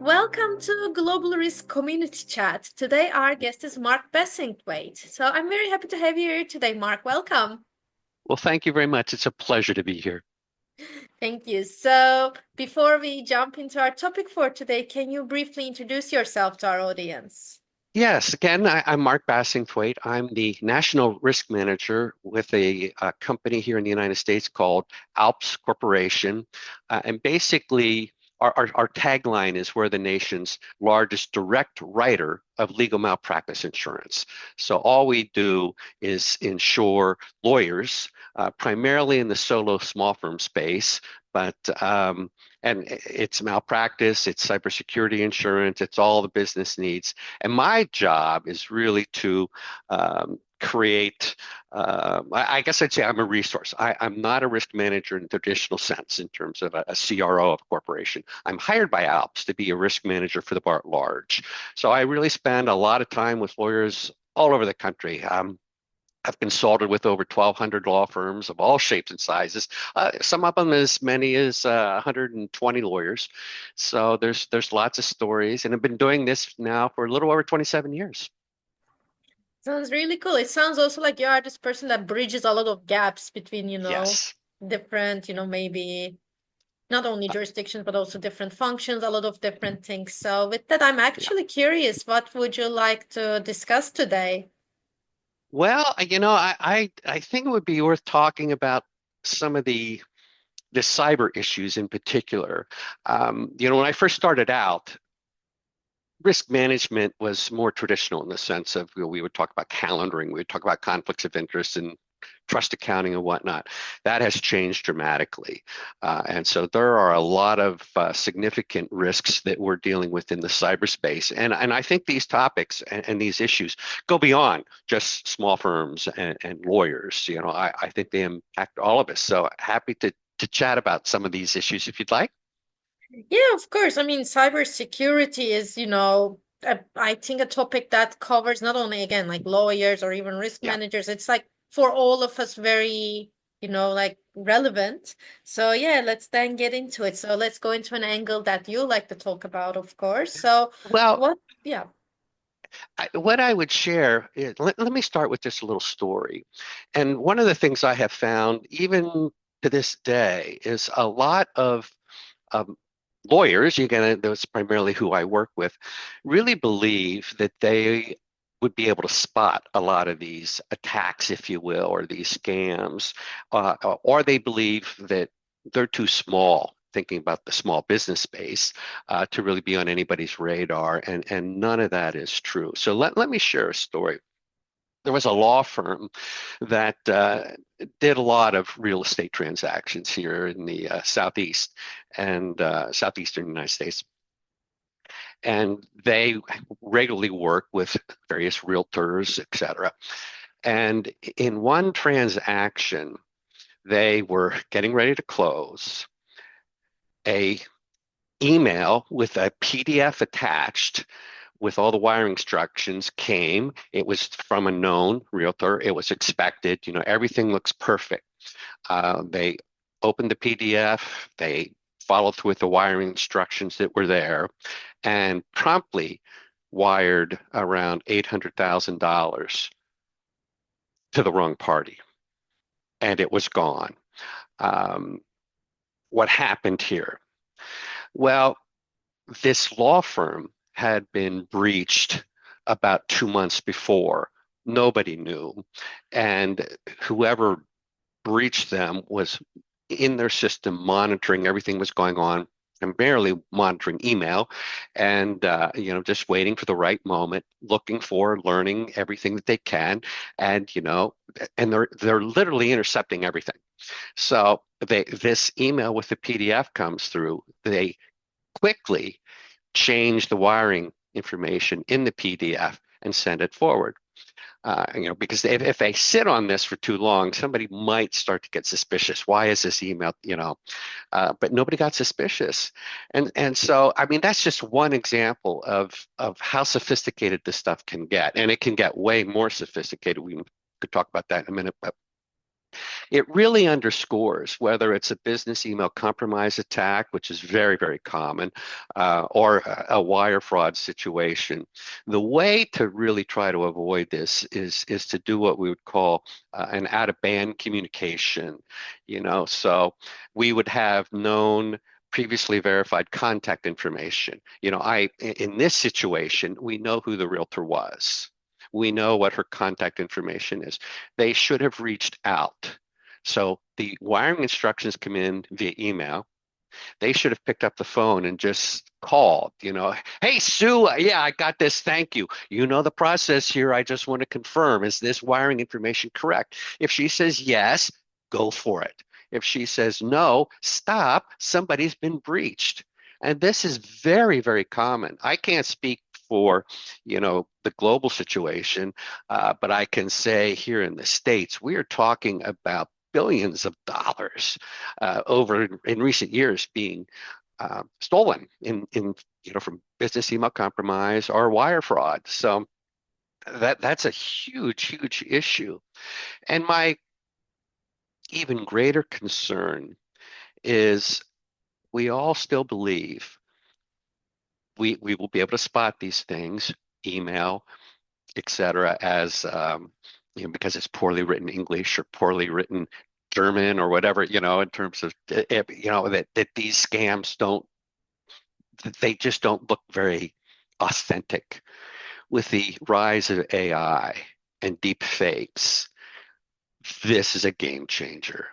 Welcome to Global Risk Community Chat. Today, our guest is Mark Bessingthwaight. So, I'm very happy to have you here today, Mark. Welcome. Well, thank you very much. It's a pleasure to be here. Thank you. So, before we jump into our topic for today, can you briefly introduce yourself to our audience? Yes, again, I'm Mark Bassingthwaight. I'm the National Risk Manager with a company here in the United States called Alps Corporation. And basically, our tagline is we're the nation's largest direct writer of legal malpractice insurance. So all we do is insure lawyers, primarily in the solo small firm space, but and it's malpractice, it's cybersecurity insurance, it's all the business needs. And my job is really to create, I guess I'd say I'm a resource. I'm not a risk manager in the traditional sense in terms of a CRO of a corporation. I'm hired by Alps to be a risk manager for the bar at large. So I really spend a lot of time with lawyers all over the country. I've consulted with over 1,200 law firms of all shapes and sizes. Some of them as many as 120 lawyers. So there's lots of stories, and I've been doing this now for a little over 27 years. Sounds really cool. It sounds also like you are this person that bridges a lot of gaps between, Yes. different, maybe not only jurisdictions, but also different functions, a lot of different things. So, with that, I'm Yeah. actually curious, what would you like to discuss today? Well, I think it would be worth talking about some of the cyber issues in particular. When I first started out, risk management was more traditional in the sense of we would talk about calendaring, we would talk about conflicts of interest and trust accounting and whatnot. That has changed dramatically. And so there are a lot of significant risks that we're dealing with in the cyberspace. And I think these topics and these issues go beyond just small firms and lawyers. I think they impact all of us. So happy to chat about some of these issues if you'd like. Yeah, of course. I mean, cybersecurity is, I think a topic that covers not only, again, like lawyers or even risk Yeah. managers. It's like for all of us very, like relevant. So yeah, let's then get into it. So let's go into an angle that you like to talk about, of course. So Well, yeah. what I would share is let me start with just a little story. And one of the things I have found, even to this day, is a lot of lawyers, again, that's primarily who I work with, really believe that they would be able to spot a lot of these attacks, if you will, or these scams, or they believe that they're too small, thinking about the small business space, to really be on anybody's radar, and none of that is true. So let me share a story. There was a law firm that did a lot of real estate transactions here in the southeast and southeastern United States. And they regularly work with various realtors, et cetera. And in one transaction, they were getting ready to close. A email with a PDF attached with all the wiring instructions came. It was from a known realtor. It was expected. Everything looks perfect. They opened the PDF. They followed through with the wiring instructions that were there and promptly wired around $800,000 to the wrong party. And it was gone. Um, what happened here? Well, this law firm had been breached about 2 months before. Nobody knew. And whoever breached them was in their system monitoring everything was going on, and barely monitoring email, and just waiting for the right moment, looking for, learning everything that they can, and and they're literally intercepting everything. So this email with the PDF comes through. They quickly change the wiring information in the PDF and send it forward. Because if they sit on this for too long, somebody might start to get suspicious. Why is this email, but nobody got suspicious. And so, I mean, that's just one example of how sophisticated this stuff can get. And it can get way more sophisticated. We could talk about that in a minute. But It really underscores whether it's a business email compromise attack, which is very, very common, or a wire fraud situation. The way to really try to avoid this is to do what we would call an out-of-band communication. So we would have known previously verified contact information. In this situation, we know who the realtor was. We know what her contact information is. They should have reached out. So the wiring instructions come in via email. They should have picked up the phone and just called, hey, Sue, yeah, I got this. Thank you. You know the process here. I just want to confirm, is this wiring information correct? If she says yes, go for it. If she says no, stop. Somebody's been breached. And this is very, very common. I can't speak for, the global situation, but I can say here in the States, we are talking about billions of dollars over in recent years being stolen from business email compromise or wire fraud. So that's a huge, huge issue. And my even greater concern is we all still believe we will be able to spot these things, email, etc., as because it's poorly written English or poorly written German or whatever, in terms of that these scams don't they just don't look very authentic. With the rise of AI and deep fakes, this is a game changer.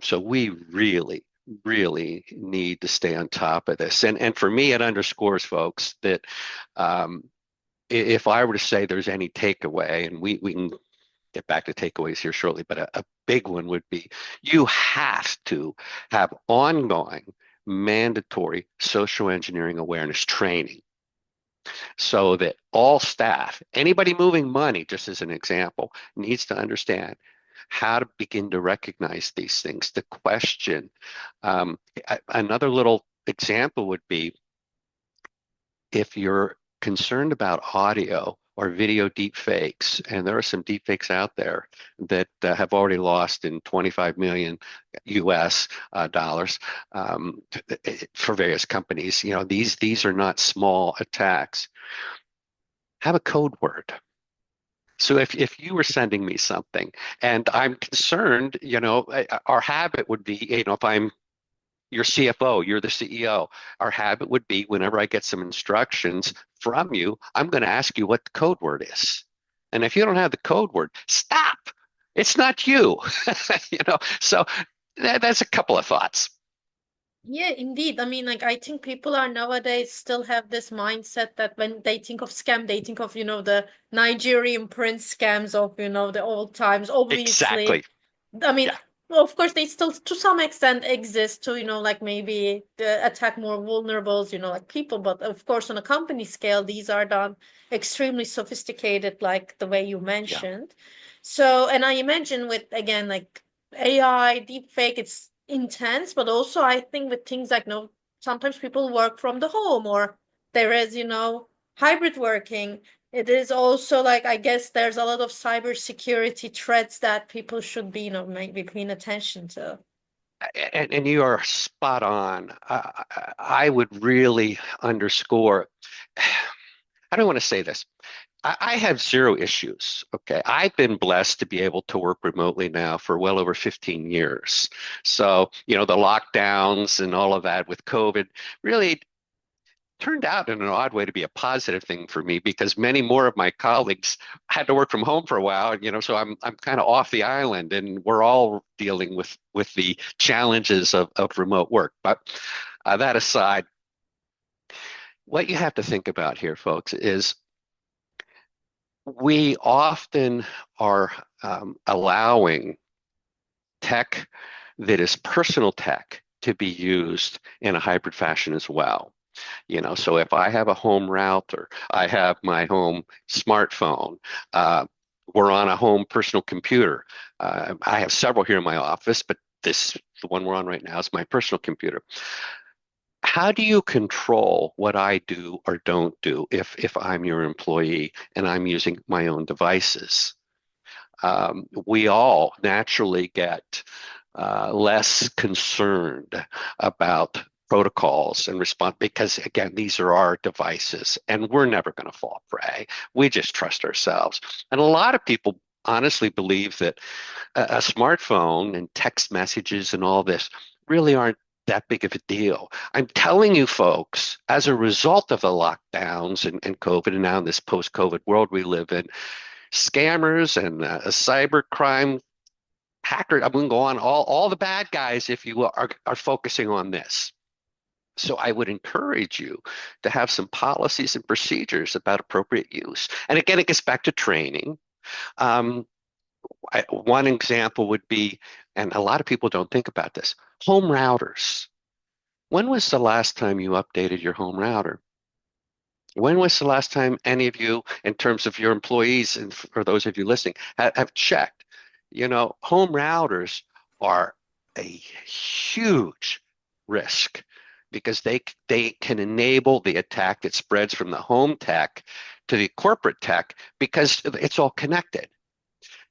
So we really, really need to stay on top of this. And for me, it underscores, folks, that if I were to say there's any takeaway, and we can get back to takeaways here shortly, but a big one would be you have to have ongoing mandatory social engineering awareness training so that all staff, anybody moving money, just as an example, needs to understand how to begin to recognize these things, to question. Another little example would be if you're concerned about audio or video deep fakes, and there are some deep fakes out there that have already lost in 25 million US dollars for various companies. These are not small attacks. Have a code word. So if you were sending me something and I'm concerned, our habit would be, if I'm your CFO, you're the CEO. Our habit would be whenever I get some instructions from you, I'm going to ask you what the code word is. And if you don't have the code word, stop. It's not you. So that's a couple of thoughts. Yeah, indeed. I mean, like, I think people are nowadays still have this mindset that when they think of scam, they think of, the Nigerian prince scams of, the old times. Obviously, Exactly. I mean, Yeah. well, of course, they still to some extent exist to, like maybe attack more vulnerables, like people. But of course, on a company scale, these are done extremely sophisticated, like the way you Yeah. mentioned. So, and I imagine with, again, like AI, deep fake, it's intense, but also I think with things like, sometimes people work from the home or there is, hybrid working. It is also like, I guess there's a lot of cybersecurity threats that people should be, maybe paying attention to. And you are spot on. I would really underscore, I don't want to say this. I have zero issues. Okay. I've been blessed to be able to work remotely now for well over 15 years. So, the lockdowns and all of that with COVID really turned out in an odd way to be a positive thing for me because many more of my colleagues had to work from home for a while, so I'm kind of off the island and we're all dealing with the challenges of remote work. But that aside, what you have to think about here, folks, is we often are allowing tech that is personal tech to be used in a hybrid fashion as well. So if I have a home router, I have my home smartphone, we're on a home personal computer. I have several here in my office, but the one we're on right now, is my personal computer. How do you control what I do or don't do if I'm your employee and I'm using my own devices? we all naturally get less concerned about protocols and response because, again, these are our devices and we're never going to fall prey. We just trust ourselves. And a lot of people honestly believe that a smartphone and text messages and all this really aren't that big of a deal. I'm telling you, folks, as a result of the lockdowns and COVID, and now in this post-COVID world we live in, scammers and cyber crime hackers, I'm going to go on, all the bad guys, if you will, are focusing on this. So I would encourage you to have some policies and procedures about appropriate use. And again, it gets back to training. Um, one example would be, and a lot of people don't think about this, home routers. When was the last time you updated your home router? When was the last time any of you, in terms of your employees and for those of you listening, have checked? You know, home routers are a huge risk because they can enable the attack that spreads from the home tech to the corporate tech because it's all connected.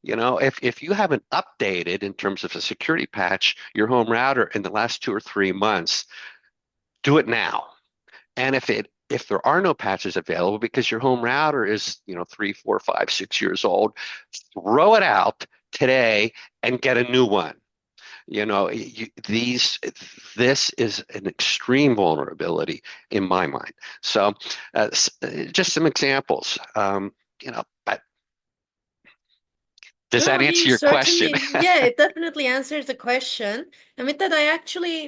You know, if you haven't updated in terms of a security patch your home router in the last 2 or 3 months, do it now. And if there are no patches available because your home router is, 3, 4, 5, 6 years old, throw it out today and get a new one. This is an extreme vulnerability in my mind. So, just some examples. But does No, that you answer your question? certainly, yeah, it definitely answers the question. And with that, I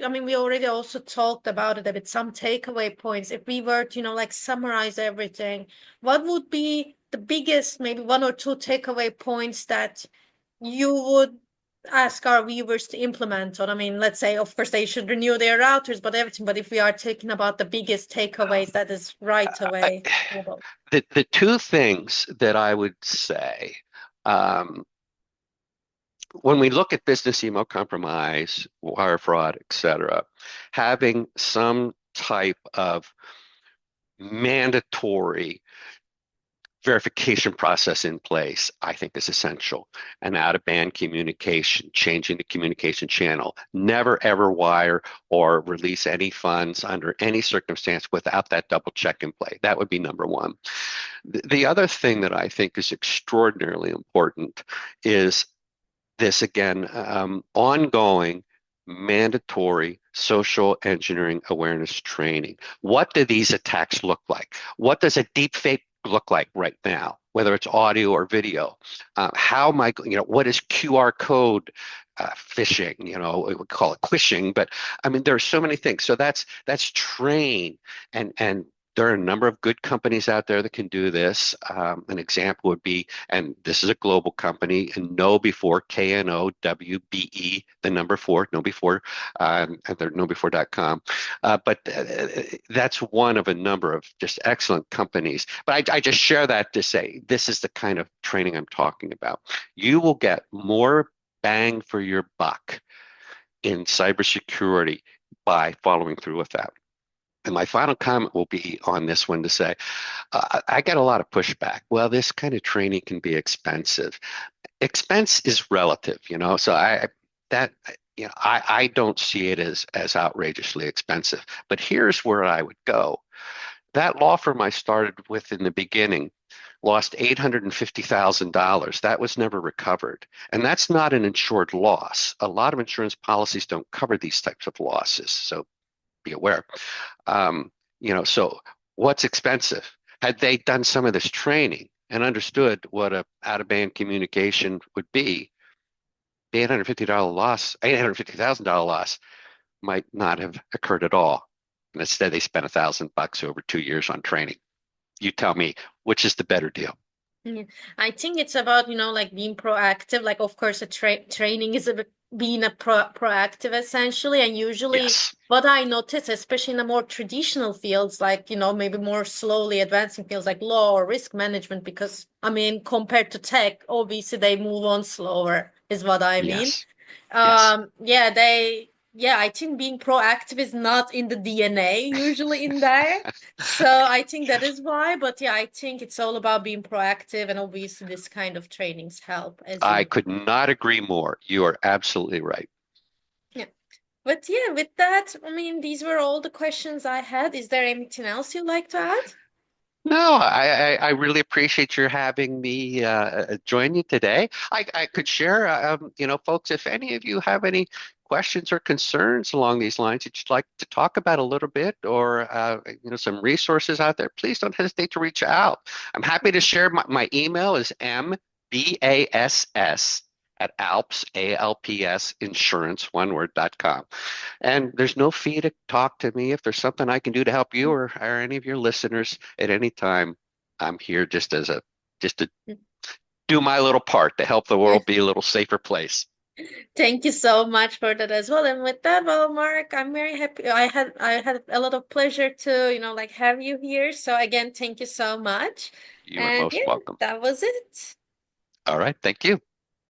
mean, we already also talked about it a bit, some takeaway points. If we were to, like summarize everything, what would be the biggest, maybe one or two takeaway points that you would ask our viewers to implement on? I mean, let's say, of course, they should renew their routers, but everything. But if we are talking about the biggest takeaways, that is right away. The two things that I would say, um, when we look at business email compromise, wire fraud, et cetera, having some type of mandatory verification process in place, I think is essential. And out-of-band communication, changing the communication channel. Never ever wire or release any funds under any circumstance without that double check in play. That would be number one. The other thing that I think is extraordinarily important is this, again, ongoing mandatory social engineering awareness training. What do these attacks look like? What does a deep fake look like right now, whether it's audio or video? How am I, what is QR code phishing? We would call it quishing, but I mean, there are so many things. So that's train and there are a number of good companies out there that can do this. An example would be, and this is a global company, and Know Before, KNOWBE, the number four, Know Before, at their knowbefore.com. But that's one of a number of just excellent companies. But I just share that to say this is the kind of training I'm talking about. You will get more bang for your buck in cybersecurity by following through with that. And my final comment will be on this one to say, I get a lot of pushback. Well, this kind of training can be expensive. Expense is relative, so I don't see it as outrageously expensive. But here's where I would go. That law firm I started with in the beginning lost $850,000. That was never recovered. And that's not an insured loss. A lot of insurance policies don't cover these types of losses. So be aware. So what's expensive? Had they done some of this training and understood what a out-of-band communication would be, the $850,000 loss might not have occurred at all. And instead, they spent $1,000 over 2 years on training. You tell me, which is the better deal? Yeah. I think it's about, like being proactive. Like, of course, a training is about being a proactive essentially. And usually, Yes, what I notice, especially in the more traditional fields, like, maybe more slowly advancing fields like law or risk management, because I mean, compared to tech, obviously they move on slower, is what I mean. yes, yes. Yeah, yeah, I think being proactive is not in the DNA usually in there. So I think that is why. But yeah, I think it's all about being proactive, and obviously this kind of trainings help, as I you. could not agree more. You are absolutely right. Yeah. But yeah, with that, I mean, these were all the questions I had. Is there anything else you'd like to add? No, I really appreciate your having me join you today. I could share, folks, if any of you have any questions or concerns along these lines that you'd like to talk about a little bit, or some resources out there, please don't hesitate to reach out. I'm happy to share. My email is mbass@alps insurance, one word.com. And there's no fee to talk to me. If there's something I can do to help you or any of your listeners at any time, I'm here just to do my little part to help the world be a little safer place. Thank you so much for that as well. And with that, well, Mark, I'm very happy. I had a lot of pleasure to, like have you here. So again, thank you so much. You are And most yeah, welcome. that was it. All right, thank you.